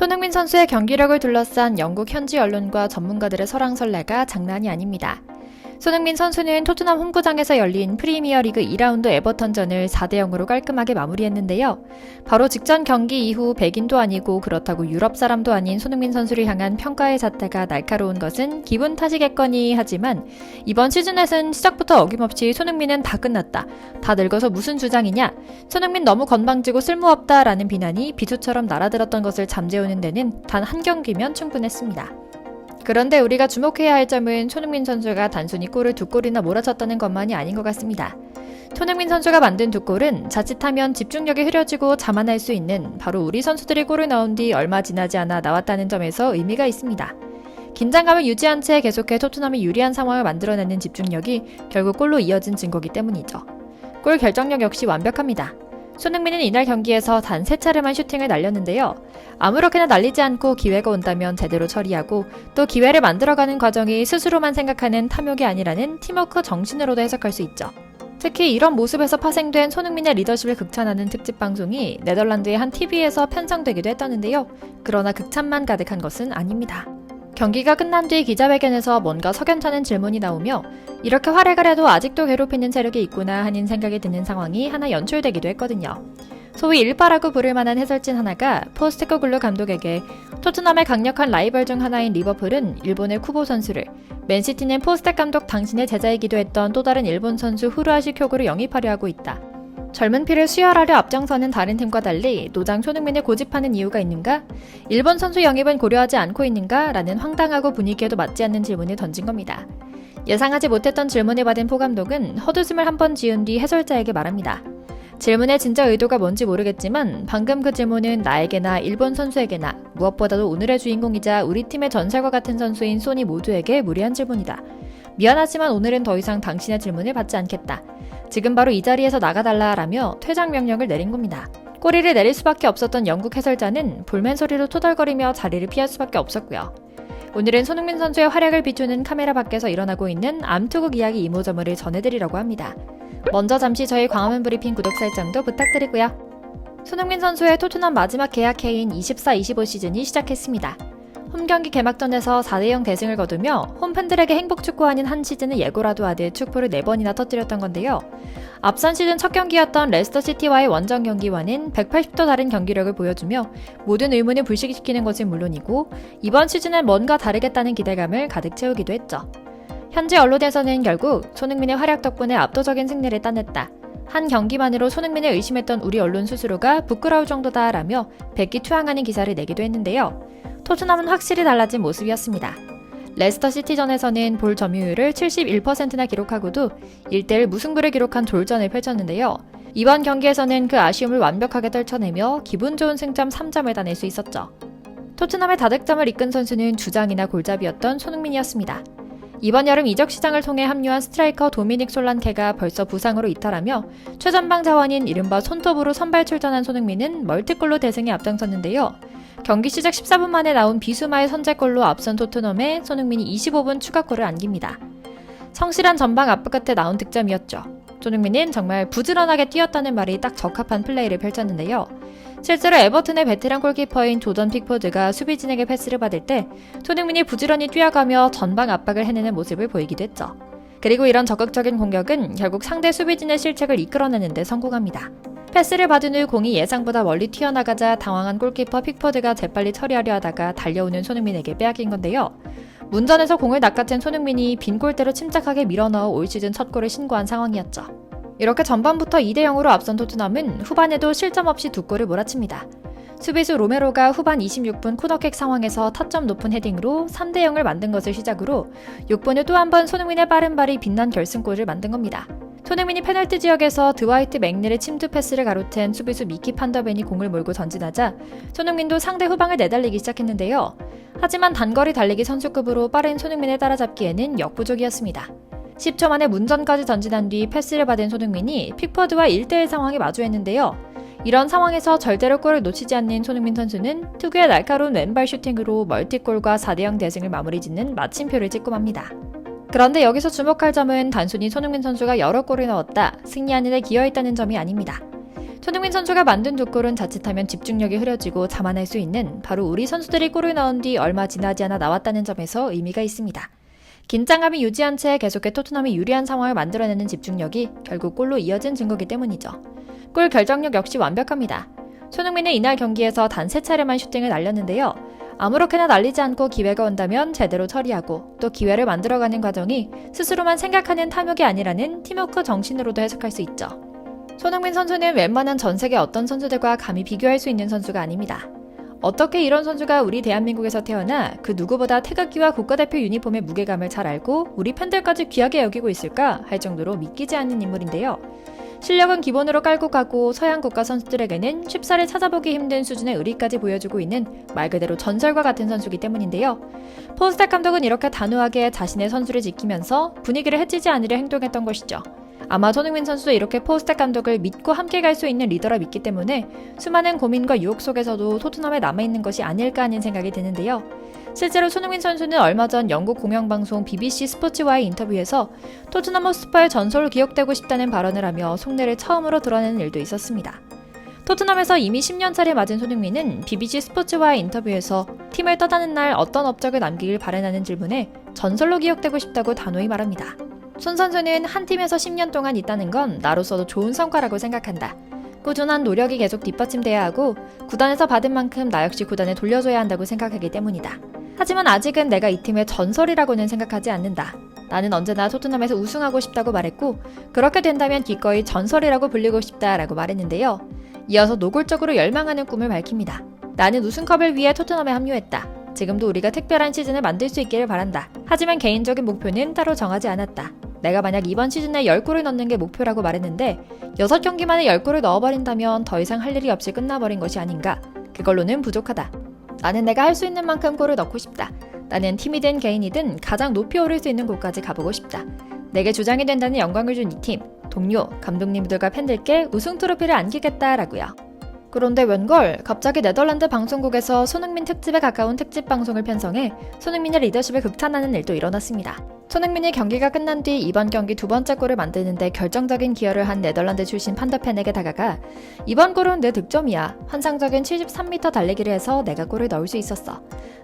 손흥민 선수의 경기력을 둘러싼 영국 현지 언론과 전문가들의 설왕설래가 장난이 아닙니다. 손흥민 선수는 토트넘 홈구장에서 열린 프리미어리그 2라운드 에버턴전을 4대0으로 깔끔하게 마무리했는데요. 바로 직전 경기 이후 백인도 아니고 그렇다고 유럽 사람도 아닌 손흥민 선수를 향한 평가의 잣대가 날카로운 것은 기분 탓이겠거니 하지만 이번 시즌에는 시작부터 어김없이 손흥민은 다 끝났다. 다 늙어서 무슨 주장이냐? 손흥민 너무 건방지고 쓸모없다라는 비난이 비수처럼 날아들었던 것을 잠재우는 데는 단 한 경기면 충분했습니다. 그런데 우리가 주목해야 할 점은 손흥민 선수가 단순히 골을 2골이나 몰아쳤다는 것만이 아닌 것 같습니다. 손흥민 선수가 만든 2골은 자칫하면 집중력이 흐려지고 자만할 수 있는 바로 우리 선수들이 골을 넣은 뒤 얼마 지나지 않아 나왔다는 점에서 의미가 있습니다. 긴장감을 유지한 채 계속해 토트넘이 유리한 상황을 만들어내는 집중력이 결국 골로 이어진 증거이기 때문이죠. 골 결정력 역시 완벽합니다. 손흥민은 이날 경기에서 단 3차례만 슈팅을 날렸는데요. 아무렇게나 날리지 않고 기회가 온다면 제대로 처리하고 또 기회를 만들어가는 과정이 스스로만 생각하는 탐욕이 아니라는 팀워크 정신으로도 해석할 수 있죠. 특히 이런 모습에서 파생된 손흥민의 리더십을 극찬하는 특집 방송이 네덜란드의 한 TV에서 편성되기도 했다는데요. 그러나 극찬만 가득한 것은 아닙니다. 경기가 끝난 뒤 기자회견에서 뭔가 석연찮은 질문이 나오며 이렇게 활약을 해도 아직도 괴롭히는 세력이 있구나 하는 생각이 드는 상황이 하나 연출되기도 했거든요. 소위 일파라고 부를 만한 해설진 하나가 포스테코글루 감독에게 토트넘의 강력한 라이벌 중 하나인 리버풀은 일본의 쿠보 선수를, 맨시티는 포스텍 감독 당신의 제자이기도 했던 또 다른 일본 선수 후르아시 쿄구를 영입하려 하고 있다. 젊은 피를 수혈하려 앞장서는 다른 팀과 달리 노장 손흥민을 고집하는 이유가 있는가? 일본 선수 영입은 고려하지 않고 있는가? 라는 황당하고 분위기에도 맞지 않는 질문을 던진 겁니다. 예상하지 못했던 질문을 받은 포 감독은 헛웃음을 한번 지은 뒤 해설자에게 말합니다. 질문의 진짜 의도가 뭔지 모르겠지만 방금 그 질문은 나에게나 일본 선수에게나 무엇보다도 오늘의 주인공이자 우리 팀의 전설과 같은 선수인 소니 모두에게 무리한 질문이다. 미안하지만 오늘은 더 이상 당신의 질문을 받지 않겠다. 지금 바로 이 자리에서 나가달라라며 퇴장 명령을 내린 겁니다. 꼬리를 내릴 수밖에 없었던 영국 해설자는 볼멘 소리로 토덜거리며 자리를 피할 수밖에 없었고요. 오늘은 손흥민 선수의 활약을 비추는 카메라 밖에서 일어나고 있는 암투국 이야기 이모저모를 전해드리려고 합니다. 먼저 잠시 저희 광화문 브리핑 구독 설정도 부탁드리고요. 손흥민 선수의 토트넘 마지막 계약 해인 24-25 시즌이 시작했습니다. 홈경기 개막전에서 4대0 대승을 거두며 홈팬들에게 행복 축구하는 한 시즌을 예고라도 하듯 축포를 4번이나 터뜨렸던 건데요. 앞선 시즌 첫 경기였던 레스터시티와의 원정 경기와는 180도 다른 경기력을 보여주며 모든 의문을 불식시키는 것은 물론이고 이번 시즌은 뭔가 다르겠다는 기대감을 가득 채우기도 했죠. 현지 언론에서는 결국 손흥민의 활약 덕분에 압도적인 승리를 따냈다. 한 경기만으로 손흥민을 의심했던 우리 언론 스스로가 부끄러울 정도다라며 백기투항하는 기사를 내기도 했는데요. 토트넘은 확실히 달라진 모습이었습니다. 레스터시티전에서는 볼 점유율을 71%나 기록하고도 1대1 무승부를 기록한 졸전을 펼쳤는데요. 이번 경기에서는 그 아쉬움을 완벽하게 떨쳐내며 기분 좋은 승점 3점을 따낼 수 있었죠. 토트넘의 다득점을 이끈 선수는 주장이나 골잡이였던 손흥민이었습니다. 이번 여름 이적 시장을 통해 합류한 스트라이커 도미닉 솔란케가 벌써 부상으로 이탈하며 최전방 자원인 이른바 손톱으로 선발 출전한 손흥민은 멀티골로 대승에 앞장섰는데요. 경기 시작 14분 만에 나온 비수마의 선제골로 앞선 토트넘에 손흥민이 25분 추가골을 안깁니다. 성실한 전방 압박 끝에 나온 득점이었죠. 손흥민은 정말 부지런하게 뛰었다는 말이 딱 적합한 플레이를 펼쳤는데요. 실제로 에버튼의 베테랑 골키퍼인 조던 픽포드가 수비진에게 패스를 받을 때 손흥민이 부지런히 뛰어가며 전방 압박을 해내는 모습을 보이기도 했죠. 그리고 이런 적극적인 공격은 결국 상대 수비진의 실책을 이끌어내는 데 성공합니다. 패스를 받은 후 공이 예상보다 멀리 튀어나가자 당황한 골키퍼 픽포드가 재빨리 처리하려 하다가 달려오는 손흥민에게 빼앗긴 건데요. 문전에서 공을 낚아챈 손흥민이 빈 골대로 침착하게 밀어넣어 올 시즌 첫 골을 신고한 상황이었죠. 이렇게 전반부터 2대0으로 앞선 토트넘은 후반에도 실점 없이 2골을 몰아칩니다. 수비수 로메로가 후반 26분 코너킥 상황에서 타점 높은 헤딩으로 3대0을 만든 것을 시작으로 6분 후 또 한 번 손흥민의 빠른 발이 빛난 결승골을 만든 겁니다. 손흥민이 페널티 지역에서 드와이트 맥닐의 침투 패스를 가로챈 수비수 미키 판더벤이 공을 몰고 전진하자 손흥민도 상대 후방을 내달리기 시작했는데요. 하지만 단거리 달리기 선수급으로 빠른 손흥민을 따라잡기에는 역부족이었습니다. 10초 만에 문전까지 전진한 뒤 패스를 받은 손흥민이 픽포드와 1대1 상황에 마주했는데요. 이런 상황에서 절대로 골을 놓치지 않는 손흥민 선수는 특유의 날카로운 왼발 슈팅으로 멀티골과 4대0 대승을 마무리 짓는 마침표를 찍고 맙니다. 그런데 여기서 주목할 점은 단순히 손흥민 선수가 여러 골을 넣었다, 승리하는 데 기여했다는 점이 아닙니다. 손흥민 선수가 만든 두 골은 자칫하면 집중력이 흐려지고 자만할 수 있는 바로 우리 선수들이 골을 넣은 뒤 얼마 지나지 않아 나왔다는 점에서 의미가 있습니다. 긴장감이 유지한 채 계속해 토트넘이 유리한 상황을 만들어내는 집중력이 결국 골로 이어진 증거이기 때문이죠. 골 결정력 역시 완벽합니다. 손흥민은 이날 경기에서 단 3차례만 슈팅을 날렸는데요. 아무렇게나 날리지 않고 기회가 온다면 제대로 처리하고 또 기회를 만들어가는 과정이 스스로만 생각하는 탐욕이 아니라는 팀워크 정신으로도 해석할 수 있죠. 손흥민 선수는 웬만한 전 세계 어떤 선수들과 감히 비교할 수 있는 선수가 아닙니다. 어떻게 이런 선수가 우리 대한민국에서 태어나 그 누구보다 태극기와 국가대표 유니폼의 무게감을 잘 알고 우리 팬들까지 귀하게 여기고 있을까 할 정도로 믿기지 않는 인물인데요. 실력은 기본으로 깔고 가고 서양 국가 선수들에게는 쉽사리 찾아보기 힘든 수준의 의리까지 보여주고 있는 말 그대로 전설과 같은 선수이기 때문인데요. 포스텍 감독은 이렇게 단호하게 자신의 선수를 지키면서 분위기를 해치지 않으려 행동했던 것이죠. 아마 손흥민 선수도 이렇게 포스텍 감독을 믿고 함께 갈 수 있는 리더라 믿기 때문에 수많은 고민과 유혹 속에서도 토트넘에 남아있는 것이 아닐까 하는 생각이 드는데요. 실제로 손흥민 선수는 얼마 전 영국 공영방송 BBC 스포츠와의 인터뷰에서 토트넘 호스퍼의 전설로 기억되고 싶다는 발언을 하며 속내를 처음으로 드러내는 일도 있었습니다. 토트넘에서 이미 10년차를 맞은 손흥민은 BBC 스포츠와의 인터뷰에서 팀을 떠나는 날 어떤 업적을 남기길 바라는 질문에 전설로 기억되고 싶다고 단호히 말합니다. 손 선수는 한 팀에서 10년 동안 있다는 건 나로서도 좋은 성과라고 생각한다. 꾸준한 노력이 계속 뒷받침돼야 하고 구단에서 받은 만큼 나 역시 구단에 돌려줘야 한다고 생각하기 때문이다. 하지만 아직은 내가 이 팀의 전설이라고는 생각하지 않는다. 나는 언제나 토트넘에서 우승하고 싶다고 말했고 그렇게 된다면 기꺼이 전설이라고 불리고 싶다라고 말했는데요. 이어서 노골적으로 열망하는 꿈을 밝힙니다. 나는 우승컵을 위해 토트넘에 합류했다. 지금도 우리가 특별한 시즌을 만들 수 있기를 바란다. 하지만 개인적인 목표는 따로 정하지 않았다. 내가 만약 이번 시즌에 10골을 넣는 게 목표라고 말했는데 6경기 만에 10골을 넣어버린다면 더 이상 할 일이 없이 끝나버린 것이 아닌가. 그걸로는 부족하다. 나는 내가 할 수 있는 만큼 골을 넣고 싶다. 나는 팀이든 개인이든 가장 높이 오를 수 있는 곳까지 가보고 싶다. 내게 주장이 된다는 영광을 준 이 팀, 동료, 감독님들과 팬들께 우승 트로피를 안기겠다라고요. 그런데 웬걸 갑자기 네덜란드 방송국에서 손흥민 특집에 가까운 특집 방송을 편성해 손흥민의 리더십을 극찬하는 일도 일어났습니다. 손흥민이 경기가 끝난 뒤 이번 경기 두 번째 골을 만드는데 결정적인 기여를 한 네덜란드 출신 판더팬에게 다가가 이번 골은 내 득점이야. 환상적인 73m 달리기를 해서 내가 골을 넣을 수 있었어.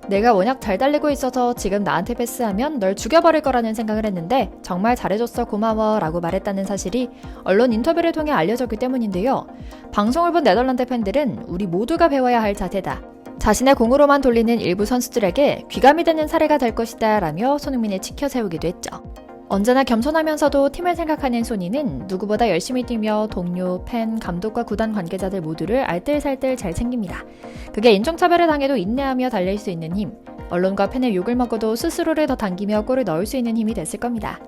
내가 워낙 잘 달리고 있어서 지금 나한테 패스하면 널 죽여버릴 거라는 생각을 했는데 정말 잘해줬어 고마워 라고 말했다는 사실이 언론 인터뷰를 통해 알려졌기 때문인데요. 방송을 본 네덜란드 팬들은 우리 모두가 배워야 할 자세다. 자신의 공으로만 돌리는 일부 선수들에게 귀감이 되는 사례가 될 것이다 라며 손흥민을 치켜세우기도 했죠. 언제나 겸손하면서도 팀을 생각하는 소니는 누구보다 열심히 뛰며 동료, 팬, 감독과 구단 관계자들 모두를 알뜰살뜰 잘 챙깁니다. 그게 인종차별을 당해도 인내하며 달릴 수 있는 힘, 언론과 팬의 욕을 먹어도 스스로를 더 당기며 골을 넣을 수 있는 힘이 됐을 겁니다.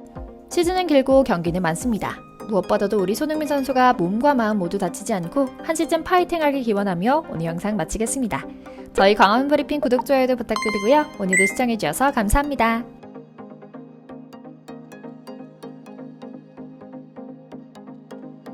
시즌은 길고 경기는 많습니다. 무엇보다도 우리 손흥민 선수가 몸과 마음 모두 다치지 않고 한 시즌 파이팅하길 기원하며 오늘 영상 마치겠습니다. 저희 광화문 브리핑 구독, 좋아요도 부탁드리고요. 오늘도 시청해주셔서 감사합니다.